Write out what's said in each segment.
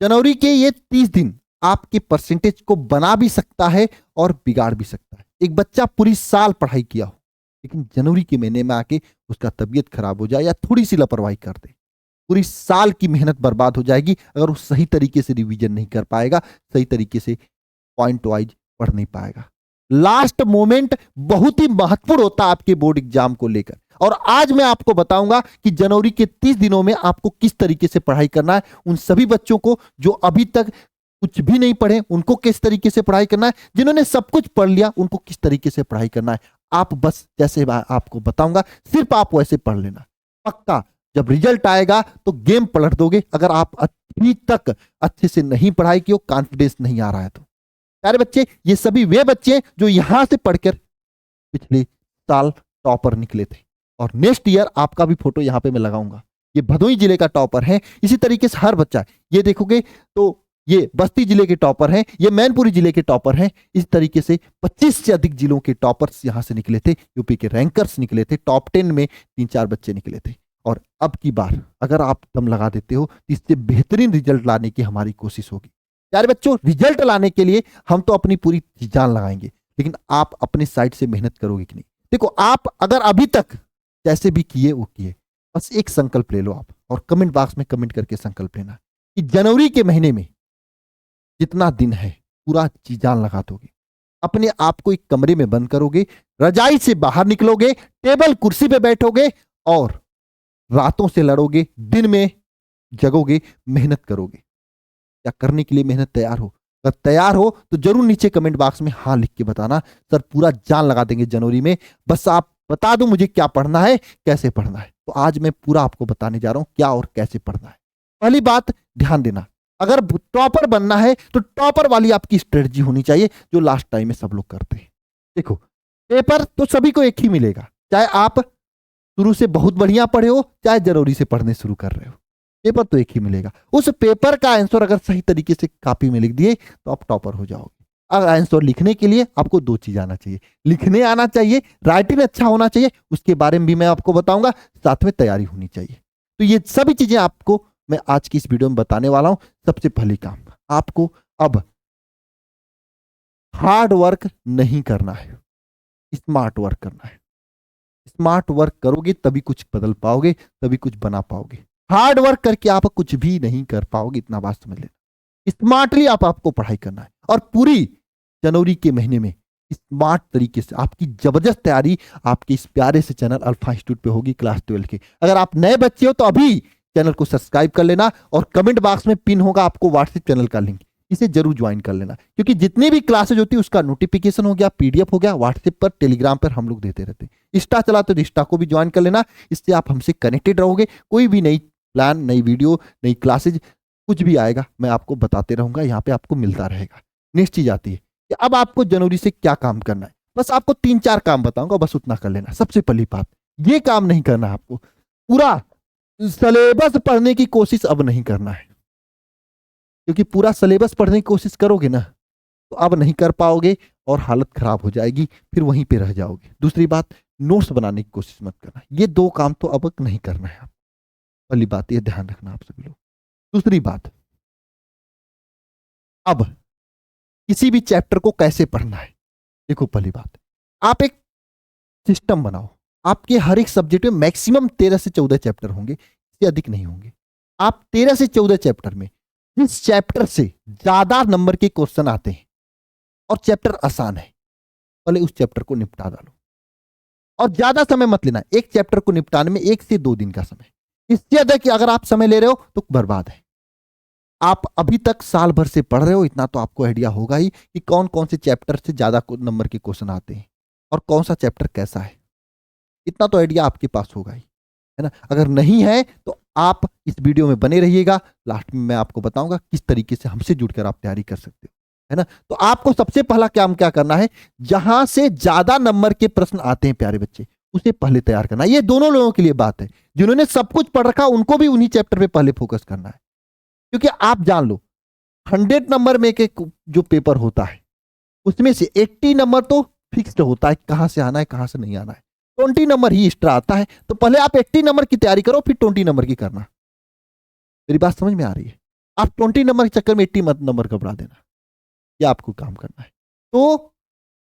जनवरी के ये 30 दिन आपके परसेंटेज को बना भी सकता है और बिगाड़ भी सकता है। एक बच्चा पूरी साल पढ़ाई किया हो, लेकिन जनवरी के महीने में आके उसका तबीयत खराब हो जाए या थोड़ी सी लापरवाही कर दे, पूरी साल की मेहनत बर्बाद हो जाएगी। अगर वो सही तरीके से रिवीजन नहीं कर पाएगा, सही तरीके से पॉइंट वाइज पढ़ नहीं पाएगा। लास्ट मोमेंट बहुत ही महत्वपूर्ण होता है आपके बोर्ड एग्जाम को लेकर। और आज मैं आपको बताऊंगा कि जनवरी के 30 दिनों में आपको किस तरीके से पढ़ाई करना है। उन सभी बच्चों को जो अभी तक कुछ भी नहीं पढ़े उनको किस तरीके से पढ़ाई करना है, जिन्होंने सब कुछ पढ़ लिया उनको किस तरीके से पढ़ाई करना है। आप बस जैसे आपको बताऊंगा सिर्फ आप वैसे पढ़ लेना। पक्का जब रिजल्ट आएगा तो गेम पलट दोगे, अगर आप अभी तक अच्छे से नहीं पढ़ाई की हो, कॉन्फिडेंस नहीं आ रहा है तो। प्यारे बच्चे, ये सभी वे बच्चे जो यहां से पढ़कर पिछले साल टॉपर निकले थे, और नेक्स्ट ईयर आपका भी फोटो यहां पे मैं लगाऊंगा। ये भदोही जिले का टॉपर है। इसी तरीके से हर बच्चा, ये देखोगे तो ये बस्ती जिले के टॉपर हैं, ये मैनपुरी जिले के टॉपर हैं। इस तरीके से 25 से अधिक जिलों के टॉपर्स यहां से निकले थे, यूपी के रैंकर्स निकले थे, टॉप 10 में 3-4 बच्चे निकले थे। और अब की बार अगर आप दम लगा देते हो तो इससे बेहतरीन रिजल्ट लाने की हमारी कोशिश होगी। प्यारे बच्चों, रिजल्ट लाने के लिए हम तो अपनी पूरी जान लगाएंगे, लेकिन आप अपने साइड से मेहनत करोगे कि नहीं। देखो, आप अगर अभी तक जैसे भी किए वो किए, बस एक संकल्प ले लो आप, और कमेंट बॉक्स में कमेंट करके संकल्प लेना कि जनवरी के महीने में जितना दिन है पूरा जी जान लगा दोगे। अपने आप को एक कमरे में बंद करोगे, रजाई से बाहर निकलोगे, टेबल कुर्सी पे बैठोगे और रातों से लड़ोगे, दिन में जगोगे, मेहनत करोगे। क्या करने के लिए मेहनत तैयार हो? अगर तैयार हो तो जरूर नीचे कमेंट बॉक्स में हाँ लिख के बताना, सर पूरा जान लगा देंगे जनवरी में। बस आप बता दो मुझे क्या पढ़ना है, कैसे पढ़ना है। तो आज मैं पूरा आपको बताने जा रहा हूं क्या और कैसे पढ़ना है। पहली बात ध्यान देना, अगर टॉपर बनना है तो टॉपर वाली आपकी स्ट्रेटजी होनी चाहिए जो लास्ट टाइम में सब लोग करते हैं। देखो, पेपर तो सभी को एक ही मिलेगा, चाहे आप शुरू से बहुत बढ़िया पढ़े हो, चाहे जनवरी से पढ़ने शुरू कर रहे हो, पेपर तो एक ही मिलेगा। उस पेपर का आंसर अगर सही तरीके से कॉपी में लिख दिए तो आप टॉपर हो जाओगे। अगर आंसर लिखने के लिए आपको 2 चीज आना चाहिए, लिखने आना चाहिए, राइटिंग अच्छा होना चाहिए, उसके बारे में भी मैं आपको बताऊंगा, साथ में तैयारी होनी चाहिए। तो ये सभी चीजें आपको मैं आज की इस वीडियो में बताने वाला हूं। सबसे पहली काम, आपको अब हार्ड वर्क नहीं करना है, स्मार्ट वर्क करना है। स्मार्ट वर्क करोगे तभी कुछ बदल पाओगे, तभी कुछ बना पाओगे। हार्ड वर्क करके आप कुछ भी नहीं कर पाओगे, इतना बात समझ लेना। स्मार्टली आपको पढ़ाई करना है, और पूरी जनवरी के महीने में स्मार्ट तरीके से आपकी जबरदस्त तैयारी आपके इस प्यारे से चैनल अल्फा इंस्टीट्यूट पे होगी क्लास 12 के। अगर आप नए बच्चे हो तो अभी चैनल को सब्सक्राइब कर लेना, और कमेंट बॉक्स में पिन होगा आपको व्हाट्सएप चैनल का लिंक, इसे जरूर ज्वाइन कर लेना, क्योंकि जितनी भी क्लासेज होती है उसका नोटिफिकेशन हो गया, पीडीएफ हो गया, व्हाट्सएप पर, टेलीग्राम पर हम लोग देते रहते हैं। इंस्टा चलाते तो इंस्टा को भी ज्वाइन कर लेना, इससे आप हमसे कनेक्टेड रहोगे। कोई भी नई प्लान, नई वीडियो, नई क्लासेज कुछ भी आएगा मैं आपको बताते रहूंगा, यहाँ पे आपको मिलता रहेगा। नेक्स्ट चीज आती है कि अब आपको जनवरी से क्या काम करना है। बस आपको 3-4 काम बताऊंगा, बस उतना कर लेना। सबसे पहली बात, ये काम नहीं करना है आपको, पूरा सिलेबस पढ़ने की कोशिश अब नहीं करना है, क्योंकि पूरा सिलेबस पढ़ने की कोशिश करोगे ना तो अब नहीं कर पाओगे और हालत खराब हो जाएगी, फिर वहीं पे रह जाओगे। दूसरी बात, नोट्स बनाने की कोशिश मत करना। ये 2 काम तो अब नहीं करना है आप। पहली बात ये ध्यान रखना आप सभी लोग। दूसरी बात, अब किसी भी चैप्टर को कैसे पढ़ना है। देखो, पहली बात, आप एक सिस्टम बनाओ। आपके हर एक सब्जेक्ट में मैक्सिमम 13 से 14 चैप्टर होंगे, इससे अधिक नहीं होंगे। आप 13 से 14 चैप्टर में जिस चैप्टर से ज्यादा नंबर के क्वेश्चन आते हैं और चैप्टर आसान है, पहले उस चैप्टर को निपटा डालो। और ज्यादा समय मत लेना, एक चैप्टर को निपटाने में 1 से 2 दिन का समय। इससे ज्यादा कि अगर आप समय ले रहे हो तो बर्बाद है। आप अभी तक साल भर से पढ़ रहे हो, इतना तो आपको आइडिया होगा ही कि कौन कौन से चैप्टर से ज्यादा नंबर के क्वेश्चन आते हैं और कौन सा चैप्टर कैसा है। इतना तो आइडिया आपके पास होगा ही, है ना। अगर नहीं है तो आप इस वीडियो में बने रहिएगा, लास्ट में मैं आपको बताऊंगा किस तरीके से हमसे जुड़कर आप तैयारी कर सकते हो, है ना। तो आपको सबसे पहला काम क्या करना है, जहां से ज्यादा नंबर के प्रश्न आते हैं प्यारे बच्चे, उसे पहले तैयार करना है। ये दोनों लोगों के लिए बात है, जिन्होंने सब कुछ पढ़ रखा उनको भी उन्हीं चैप्टर पे पहले फोकस करना है। क्योंकि आप जान लो 100 नंबर में एक जो पेपर होता है उसमें से 80 नंबर तो फिक्स्ड होता है, कहां से आना है कहां से नहीं आना है। 20 नंबर ही एक्स्ट्रा आता है। तो पहले आप 80 नंबर की तैयारी करो, फिर 20 नंबर की करना। मेरी बात समझ में आ रही है? आप 20 नंबर के चक्कर में 80 नंबर घबरा देना, यह आपको काम करना है। तो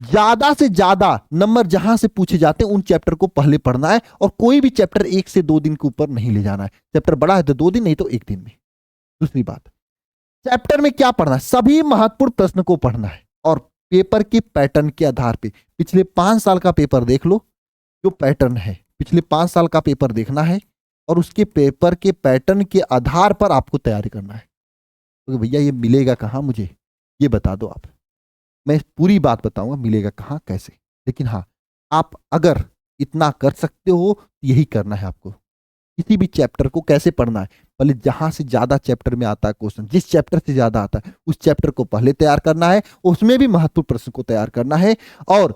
ज्यादा से ज्यादा नंबर जहां से पूछे जाते हैं उन चैप्टर को पहले पढ़ना है, और कोई भी चैप्टर 1 से 2 दिन के ऊपर नहीं ले जाना है। चैप्टर बड़ा है तो 2 दिन, नहीं तो 1 दिन में। दूसरी बात, चैप्टर में क्या पढ़ना है, सभी महत्वपूर्ण प्रश्न को पढ़ना है, और पेपर के पैटर्न के आधार पे पिछले 5 साल का पेपर देख लो, जो पैटर्न है पिछले 5 साल का पेपर देखना है, और उसके पेपर के पैटर्न के आधार पर आपको तैयारी करना है। तो भैया ये मिलेगा कहाँ, मुझे ये बता दो आप। मैं पूरी बात बताऊंगा मिलेगा कहाँ कैसे, लेकिन हाँ, आप अगर इतना कर सकते हो यही करना है आपको। किसी भी चैप्टर को कैसे पढ़ना है, पहले जहां से ज्यादा चैप्टर में आता है क्वेश्चन, जिस चैप्टर से ज्यादा आता है उस चैप्टर को पहले तैयार करना है, उसमें भी महत्वपूर्ण प्रश्न को तैयार करना है, और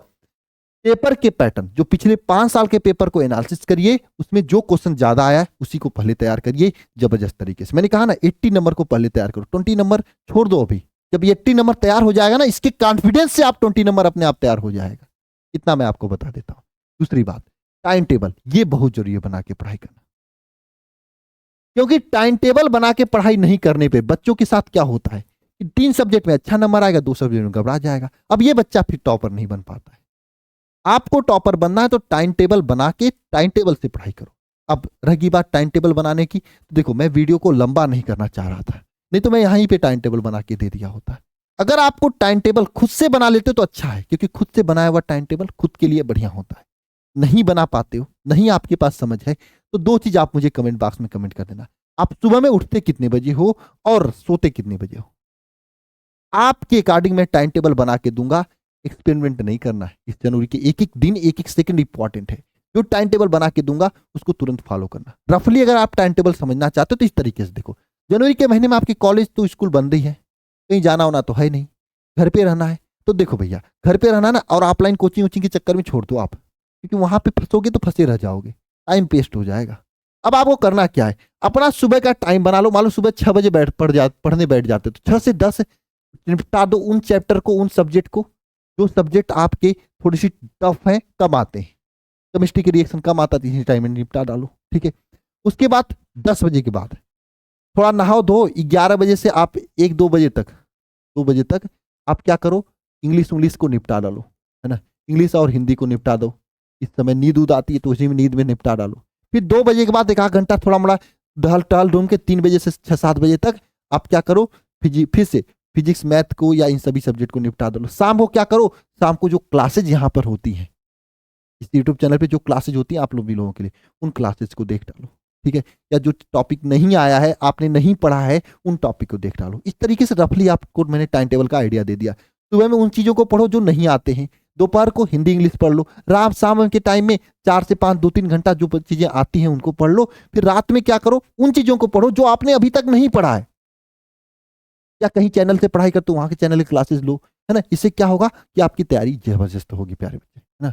पेपर के पैटर्न जो पिछले 5 साल के पेपर को एनालिसिस करिए, उसमें जो क्वेश्चन ज्यादा आया है उसी को पहले तैयार करिए जबरदस्त तरीके से। मैंने कहा ना 80 नंबर को पहले तैयार करो, 20 नंबर छोड़ दो अभी। जब ये 80 नंबर तैयार हो जाएगा ना, इसके कॉन्फिडेंस से आप 20 नंबर अपने आप तैयार हो जाएगा। इतना मैं आपको बता देता हूं। दूसरी बात, टाइम टेबल, ये बहुत जरूरी है बना के पढ़ाई करना, क्योंकि टाइम टेबल बना के पढ़ाई नहीं करने पे बच्चों के साथ क्या होता है कि 3 सब्जेक्ट में अच्छा नंबर आएगा, 2 सब्जेक्ट में घबरा जाएगा। अब ये बच्चा फिर टॉपर नहीं बन पाता है। आपको टॉपर बनना है तो टाइम टेबल बना के टाइम टेबल से पढ़ाई करो। अब रही बात टाइम टेबल बनाने की, तो देखो मैं वीडियो को लंबा नहीं करना चाह रहा था, नहीं तो मैं यहीं पे टाइम टेबल बना के दे दिया होता है। अगर आपको टाइम टेबल खुद से बना लेते हो तो अच्छा है, क्योंकि खुद से बनाया हुआ टाइम टेबल खुद के लिए बढ़िया होता है। नहीं बना पाते हो, नहीं आपके पास समझ है, तो 2 चीज आप मुझे कमेंट बॉक्स में कमेंट कर देना। आप सुबह में उठते कितने बजे हो और सोते कितने बजे हो, आपके अकॉर्डिंग मैं टाइम टेबल बना के दूंगा। एक्सपेरिमेंट नहीं करना है। इस जनवरी के एक एक दिन एक एक सेकंड इंपॉर्टेंट है। जो टाइम टेबल बना के दूंगा उसको तुरंत फॉलो करना। रफली अगर आप टाइम टेबल समझना चाहते हो तो इस तरीके से देखो, जनवरी के महीने में आपके कॉलेज तो स्कूल बंद ही है, कहीं जाना होना तो है नहीं, घर पे रहना है। तो देखो भैया, घर पे रहना ना, और ऑफलाइन कोचिंग वोचिंग के चक्कर में छोड़ दो आप, क्योंकि वहां पे फंसोगे तो फंसे रह जाओगे, टाइम वेस्ट हो जाएगा। अब आपको करना क्या है, अपना सुबह का टाइम बना लो। मान लो सुबह 6 बजे पढ़ने बैठ जाते तो 6 से 10 निपटा दो उन चैप्टर को, उन सब्जेक्ट को जो सब्जेक्ट आपके थोड़ी सी टफ है, कम आते हैं, केमिस्ट्री के रिएक्शन कम आता है, इसी टाइम में निपटा डालो। ठीक है, उसके बाद 10 बजे के बाद थोड़ा नहाओ धो, 11 बजे से आप 1-2 बजे तक 2 बजे तक आप क्या करो, इंग्लिश को निपटा डालो, है ना। इंग्लिश और हिंदी को निपटा दो। इस समय नींद उद आती है तो उसी में नींद में निपटा डालो। फिर 2 बजे के बाद 1 घंटा थोड़ा मोड़ा टहल टहल ढूंढ के 3 बजे से 6-7 बजे तक आप क्या करो, फिर से फिजिक्स मैथ को या इन सभी सब्जेक्ट को निपटा दो। शाम को क्या करो, शाम को जो क्लासेज यहाँ पर होती हैं, इस यूट्यूब चैनल पे जो क्लासेज होती हैं आप लोग भी लोगों के लिए, उन क्लासेज को देख डालो। ठीक है, या जो टॉपिक नहीं आया है, आपने नहीं पढ़ा है, उन टॉपिक को देख डालो। इस तरीके से रफली आपको मैंने टाइम टेबल का आइडिया दे दिया। सुबह में उन चीजों को पढ़ो जो नहीं आते हैं, दोपहर को हिंदी इंग्लिश पढ़ लो, रात शाम के टाइम में 4 से 5 2-3 घंटा जो चीजें आती हैं उनको पढ़ लो। फिर रात में क्या करो, उन चीजों को पढ़ो जो आपने अभी तक नहीं पढ़ा है, या कहीं चैनल से पढ़ाई करते हो वहां के चैनल की क्लासेस लो, है ना। इससे क्या होगा कि आपकी तैयारी जबरदस्त होगी प्यारे बच्चे, है ना।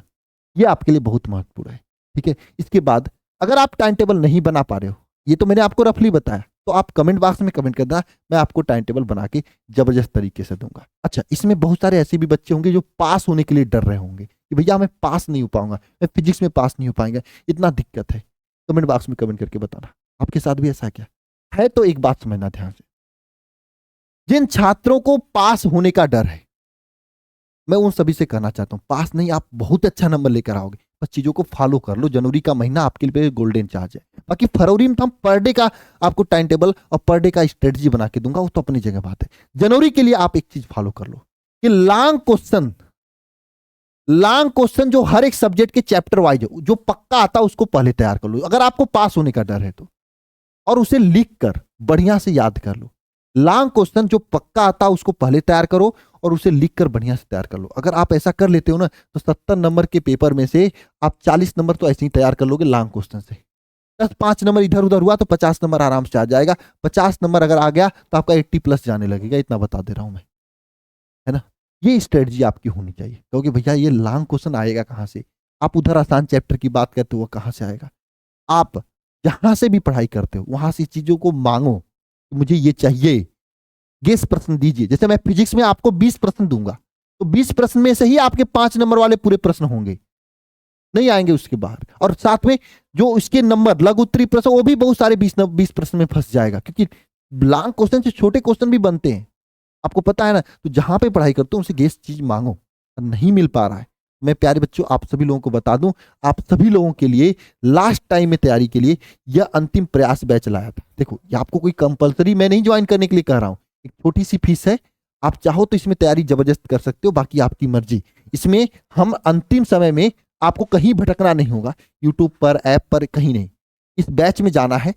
ये आपके लिए बहुत महत्वपूर्ण है। ठीक है, इसके बाद अगर आप टाइम टेबल नहीं बना पा रहे हो, ये तो मैंने आपको रफली बताया, तो आप कमेंट बॉक्स में कमेंट कर देना, मैं आपको टाइम टेबल बना के जबरदस्त तरीके से दूंगा। अच्छा, इसमें बहुत सारे ऐसे भी बच्चे होंगे जो पास होने के लिए डर रहे होंगे कि भैया मैं पास नहीं हो पाऊंगा, मैं फिजिक्स में पास नहीं हो पाएंगे, इतना दिक्कत है। कमेंट बॉक्स में कमेंट करके बताना आपके साथ भी ऐसा क्या है। तो एक बात समझना ध्यान से, जिन छात्रों को पास होने का डर है, मैं उन सभी से कहना चाहता हूं, पास नहीं, आप बहुत अच्छा नंबर लेकर आओगे, बस चीजों को फॉलो कर लो। जनवरी का महीना आपके लिए गोल्डन चार्ज है। बाकी फरवरी में तो हम पर डे का आपको टाइम टेबल और पर डे का स्ट्रेटजी बना के दूंगा, वो तो अपनी जगह बात है। जनवरी के लिए आप एक चीज फॉलो कर लो कि लॉन्ग क्वेश्चन जो हर एक सब्जेक्ट के चैप्टर वाइज है, जो पक्का आता है उसको पहले तैयार कर लो, अगर आपको पास होने का डर है तो, और उसे लिख कर बढ़िया से याद कर लो। लॉन्ग क्वेश्चन जो पक्का आता है उसको पहले तैयार करो और उसे लिखकर बढ़िया से तैयार कर लो। अगर आप ऐसा कर लेते हो ना, तो 70 नंबर के पेपर में से आप 40 नंबर तो ऐसे ही तैयार कर लोगे लॉन्ग क्वेश्चन से। 5 नंबर इधर उधर हुआ तो 50 नंबर आराम से आ जाएगा। 50 नंबर अगर आ गया तो आपका 80+ जाने लगेगा, इतना बता दे रहा हूं मैं, है ना। ये स्ट्रेटजी आपकी होनी चाहिए, क्योंकि भैया ये लॉन्ग क्वेश्चन आएगा कहां से, आप उधर आसान चैप्टर की बात करते हो, कहां से आएगा। आप जहां से भी पढ़ाई करते हो वहां से चीजों को मांगो, मुझे ये चाहिए, गेस प्रश्न दीजिए। जैसे मैं फिजिक्स में आपको 20 प्रश्न दूंगा, तो 20 प्रश्न में से ही आपके 5 नंबर वाले पूरे प्रश्न होंगे, नहीं आएंगे उसके बाहर। और साथ में जो इसके नंबर लघु उत्तरीय प्रश्न, वो भी बहुत सारे 20 प्रश्न में फंस जाएगा, क्योंकि ब्लैंक क्वेश्चन से छोटे क्वेश्चन भी बनते हैं, आपको पता है ना। तो जहां पे पढ़ाई करते हो उनसे गेस चीज मांगो, नहीं मिल पा रहा है। मैं प्यारे बच्चों आप सभी लोगों को बता दूं, आप सभी लोगों के लिए लास्ट टाइम में तैयारी के लिए यह अंतिम प्रयास बैच लाया था। देखो ये आपको कोई कंपलसरी मैं नहीं ज्वाइन करने के लिए कह रहा हूं, एक छोटी सी फीस है, आप चाहो तो इसमें तैयारी जबरदस्त कर सकते हो, बाकी आपकी मर्जी। इसमें हम अंतिम समय में आपको कहीं भटकना नहीं होगा, यूट्यूब पर ऐप पर कहीं नहीं। इस बैच में जाना है,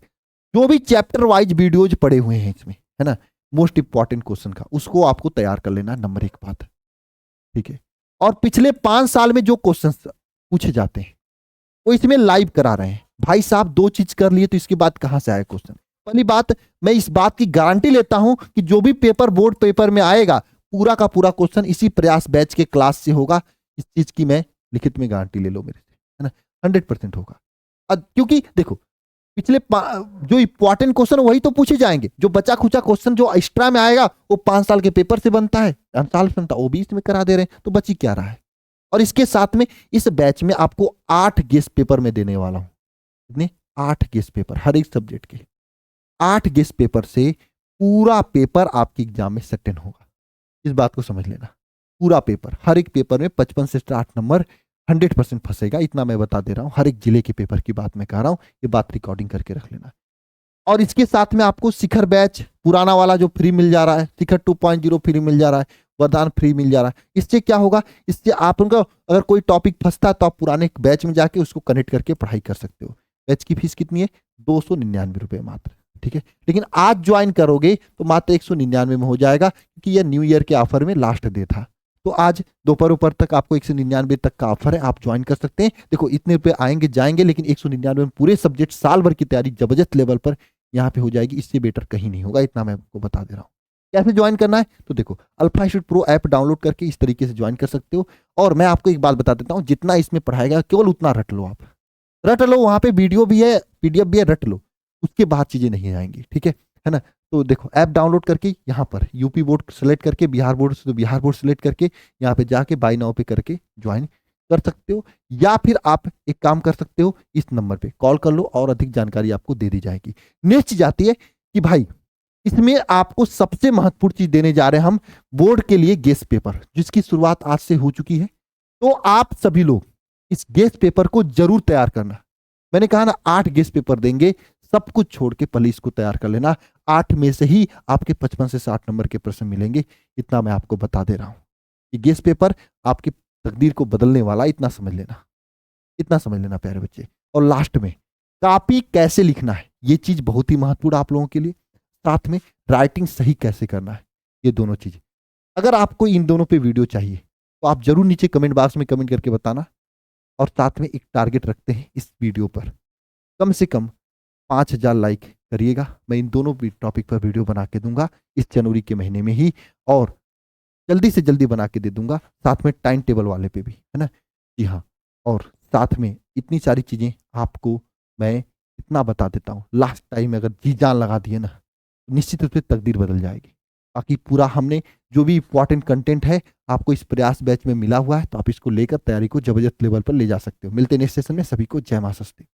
जो भी चैप्टर वाइज वीडियोज पड़े हुए हैं इसमें, है ना, मोस्ट इंपॉर्टेंट क्वेश्चन का, उसको आपको तैयार कर लेना, नंबर एक बात, ठीक है। और पिछले 5 साल में जो क्वेश्चन पूछे जाते हैं वो इसमें लाइव करा रहे हैं। भाई साहब 2 चीज कर लिए तो इसके बाद कहां से आए क्वेश्चन। पहली बात, मैं इस बात की गारंटी लेता हूं कि जो भी पेपर बोर्ड पेपर में आएगा पूरा का पूरा क्वेश्चन इसी प्रयास बैच के क्लास से होगा। इस चीज की मैं लिखित में गारंटी ले लो मेरे से, है ना, 100% होगा। क्योंकि देखो पिछले जो इंपॉर्टेंट क्वेश्चन वही तो पूछे जाएंगे, जो बचा खुचा क्वेश्चन जो एक्स्ट्रा में आएगा वो 5 साल के पेपर से बनता है, 5 साल से बनता है, वो भी इसमें करा दे रहे हैं, तो बची क्या रहा है। और इसके साथ में इस बैच में आपको 8 गेस्ट पेपर में देने वाला हूं। कितने? 8 गेस्ट पेपर हर एक सब्जेक्ट के। 8 गेस्ट पेपर से पूरा पेपर आपके एग्जाम में सेटन होगा, इस बात को समझ लेना। पूरा पेपर, हर एक पेपर में 55 से 60 नंबर 100% फंसेगा, इतना मैं बता दे रहा हूं। हर एक जिले के पेपर की बात मैं कह रहा हूं, ये बात रिकॉर्डिंग करके रख लेना। और इसके साथ में आपको शिखर बैच पुराना वाला जो फ्री मिल जा रहा है, शिखर 2.0 फ्री मिल जा रहा है, वरदान फ्री मिल जा रहा है। इससे क्या होगा, इससे आप उनका अगर कोई टॉपिक फंसता है तो आप पुराने बैच में जाके उसको कनेक्ट करके पढ़ाई कर सकते हो। बैच की फीस कितनी है? 299 रुपए मात्र, ठीक है। लेकिन आज ज्वाइन करोगे तो मात्र 199 में हो जाएगा, क्योंकि यह न्यू ईयर के ऑफर में लास्ट डे था। तो आज दोपहर तक आपको 199 तक का ऑफर है, आप ज्वाइन कर सकते हैं। देखो इतने रुपए आएंगे जाएंगे, लेकिन 199 में पूरे सब्जेक्ट साल भर की तैयारी जबरदस्त लेवल पर यहाँ पे हो जाएगी। इससे बेटर कहीं नहीं होगा, इतना मैं आपको बता दे रहा हूँ। कैसे ज्वाइन करना है? तो देखो alpha institute pro app download करके इस तरीके से ज्वाइन कर सकते हो। और मैं आपको एक बात बता देता हूँ, जितना इसमें पढ़ाएगा केवल उतना रट लो, आप रट लो। वहां पे वीडियो भी है, पीडीएफ भी है, रट लो, उसके बाद चीजें नहीं आएंगी, ठीक है ना। तो देखो ऐप डाउनलोड करके यहाँ पर यूपी बोर्ड सेलेक्ट करके, बिहार बोर्ड से तो बिहार बोर्ड सेलेक्ट करके यहाँ पे जाके बाय नाउ पे करके ज्वाइन कर सकते हो। या फिर आप एक काम कर सकते हो, इस नंबर पे कॉल कर लो और अधिक जानकारी आपको दे दी जाएगी। नेक्स्ट चीज आती है कि भाई इसमें आपको सबसे महत्वपूर्ण चीज देने जा रहे हैं हम, बोर्ड के लिए गेस्ट पेपर, जिसकी शुरुआत आज से हो चुकी है। तो आप सभी लोग इस गेस्ट पेपर को जरूर तैयार करना। मैंने कहा ना 8 गेस्ट पेपर देंगे, सब कुछ छोड़ के पहले इसको तैयार कर लेना। 8 में से ही आपके 55 से 60 नंबर के प्रश्न मिलेंगे, इतना मैं आपको बता दे रहा हूं। ये गेस्ट पेपर आपकी तकदीर को बदलने वाला, इतना समझ लेना, इतना समझ लेना प्यारे बच्चे। और लास्ट में कॉपी कैसे लिखना है, ये चीज बहुत ही महत्वपूर्ण आप लोगों के लिए। साथ में राइटिंग सही कैसे करना है, ये दोनों चीज। अगर आपको इन दोनों पे वीडियो चाहिए तो आप जरूर नीचे कमेंट बॉक्स में कमेंट करके बताना। और साथ में एक टारगेट रखते हैं इस वीडियो पर, कम से कम 5000 लाइक करिएगा। मैं इन दोनों टॉपिक पर वीडियो बना के दूंगा इस जनवरी के महीने में ही, और जल्दी से जल्दी बना के दे दूंगा, साथ में टाइम टेबल वाले पे भी, है ना। जी हाँ, और साथ में इतनी सारी चीजें आपको मैं इतना बता देता हूँ, लास्ट टाइम अगर जी जान लगा दिए ना, निश्चित रूप से तकदीर बदल जाएगी। बाकी पूरा हमने जो भी इंपॉर्टेंट कंटेंट है आपको इस प्रयास बैच में मिला हुआ है, तो आप इसको लेकर तैयारी को जबरदस्त लेवल पर ले जा सकते हो। मिलते हैं नेक्स्ट सेशन में, सभी को जय मां सस्ती।